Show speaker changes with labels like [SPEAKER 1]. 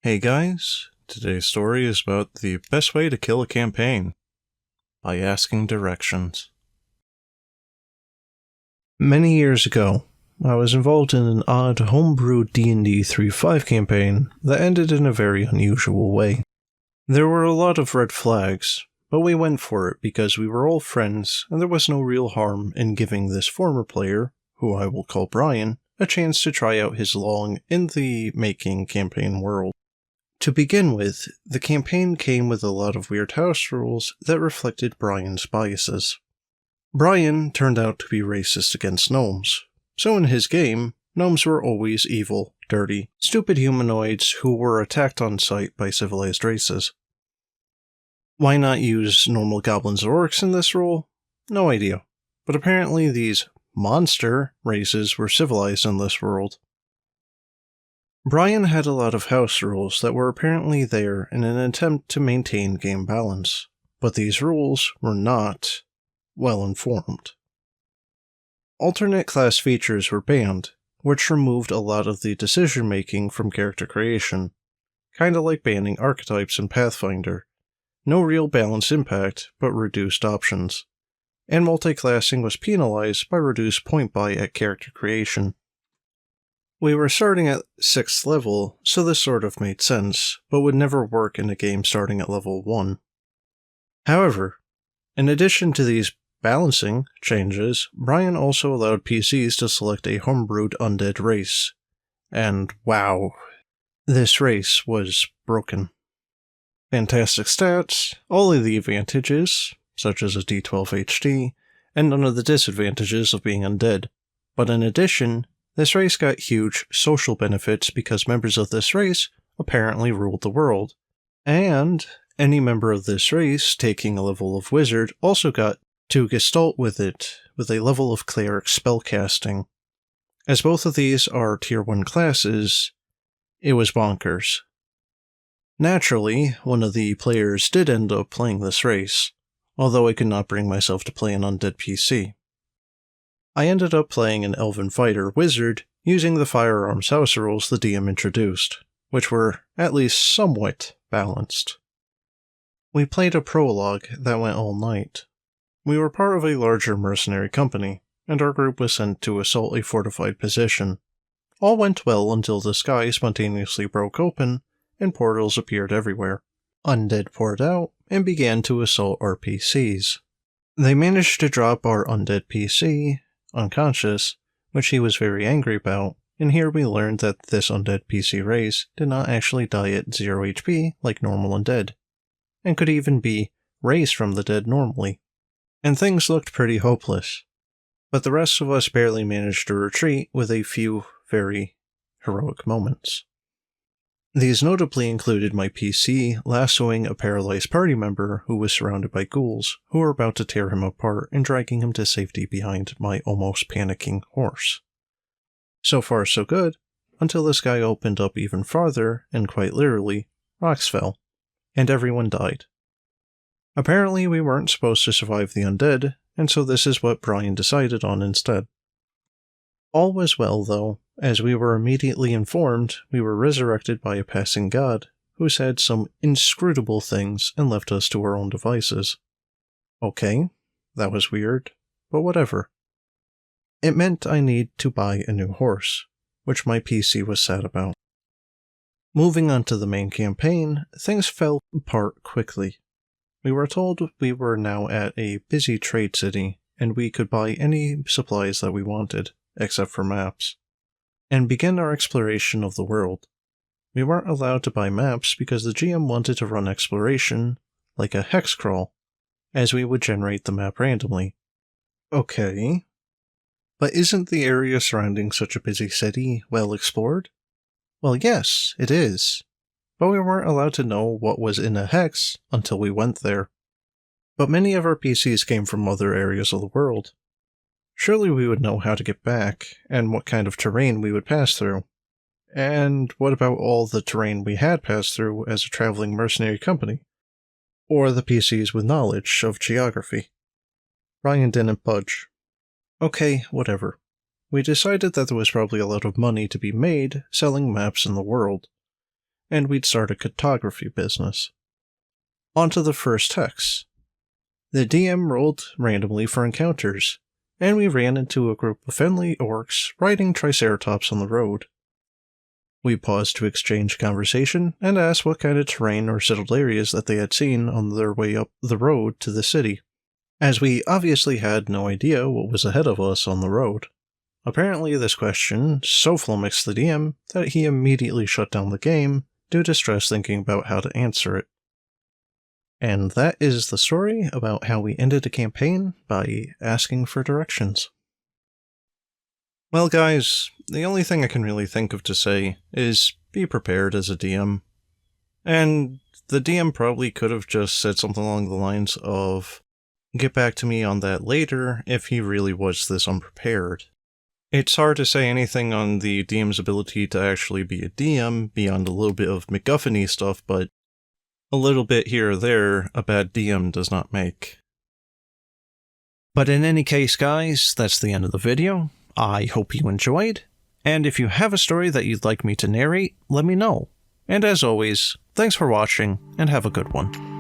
[SPEAKER 1] Hey guys, today's story is about the best way to kill a campaign by asking directions. Many years ago, I was involved in an odd homebrew D&D 3.5 campaign that ended in a very unusual way. There were a lot of red flags, but we went for it because we were all friends and there was no real harm in giving this former player, who I will call Brian, a chance to try out his long in the making campaign world. To begin with, the campaign came with a lot of weird house rules that reflected Brian's biases. Brian turned out to be racist against gnomes, so in his game, gnomes were always evil, dirty, stupid humanoids who were attacked on sight by civilized races. Why not use normal goblins or orcs in this role? No idea, but apparently these monster races were civilized in this world. Brian had a lot of house rules that were apparently there in an attempt to maintain game balance, but these rules were not well informed. Alternate class features were banned, which removed a lot of the decision making from character creation, kinda like banning archetypes in Pathfinder. No real balance impact, but reduced options. And multiclassing was penalized by reduced point buy at character creation. We were starting at 6th level, so this sort of made sense, but would never work in a game starting at level 1. However, in addition to these balancing changes, Brian also allowed PCs to select a homebrewed undead race. And wow, this race was broken. Fantastic stats, all of the advantages, such as a D12 HD, and none of the disadvantages of being undead. But in addition, this race got huge social benefits because members of this race apparently ruled the world. And any member of this race taking a level of wizard also got to gestalt with it, with a level of cleric spellcasting. As both of these are tier 1 classes, it was bonkers. Naturally, one of the players did end up playing this race, although I could not bring myself to play an undead PC. I ended up playing an elven fighter wizard using the firearms house rules the DM introduced, which were at least somewhat balanced. We played a prologue that went all night. We were part of a larger mercenary company, and our group was sent to assault a fortified position. All went well until the sky spontaneously broke open, and portals appeared everywhere. Undead poured out and began to assault our PCs. They managed to drop our undead PC unconscious, which he was very angry about, and here we learned that this undead PC race did not actually die at 0 HP like normal undead, and could even be raised from the dead normally. And things looked pretty hopeless. But the rest of us barely managed to retreat with a few very heroic moments. These notably included my PC lassoing a paralyzed party member who was surrounded by ghouls who were about to tear him apart and dragging him to safety behind my almost panicking horse. So far so good, until the sky opened up even farther, and quite literally, rocks fell, and everyone died. Apparently we weren't supposed to survive the undead, and so this is what Brian decided on instead. All was well though, as we were immediately informed we were resurrected by a passing god who said some inscrutable things and left us to our own devices. Okay, that was weird, but whatever. It meant I need to buy a new horse, which my PC was sad about. Moving on to the main campaign, things fell apart quickly. We were told we were now at a busy trade city, and we could buy any supplies that we wanted, except for maps, and begin our exploration of the world. We weren't allowed to buy maps because the GM wanted to run exploration like a hex crawl, as we would generate the map randomly. Okay, but isn't the area surrounding such a busy city well explored? Well, yes, it is, but we weren't allowed to know what was in a hex until we went there. But many of our PCs came from other areas of the world. Surely we would know how to get back, and what kind of terrain we would pass through. And what about all the terrain we had passed through as a traveling mercenary company? Or the PCs with knowledge of geography? Brian didn't budge. Okay, whatever. We decided that there was probably a lot of money to be made selling maps in the world. and we'd start a cartography business. On to the first text. The DM rolled randomly for encounters, and we ran into a group of friendly orcs riding triceratops on the road. We paused to exchange conversation and asked what kind of terrain or settled areas that they had seen on their way up the road to the city, as we obviously had no idea what was ahead of us on the road. Apparently this question so flummoxed the DM that he immediately shut down the game due to stress thinking about how to answer it. And that is the story about how we ended a campaign by asking for directions. Well guys, the only thing I can really think of to say is be prepared as a DM. And the DM probably could have just said something along the lines of, get back to me on that later if he really was this unprepared. It's hard to say anything on the DM's ability to actually be a DM beyond a little bit of MacGuffin-y stuff, but a little bit here or there a bad DM does not make. But in any case guys, that's the end of the video. I hope you enjoyed, and if you have a story that you'd like me to narrate, let me know. And as always, thanks for watching, and have a good one.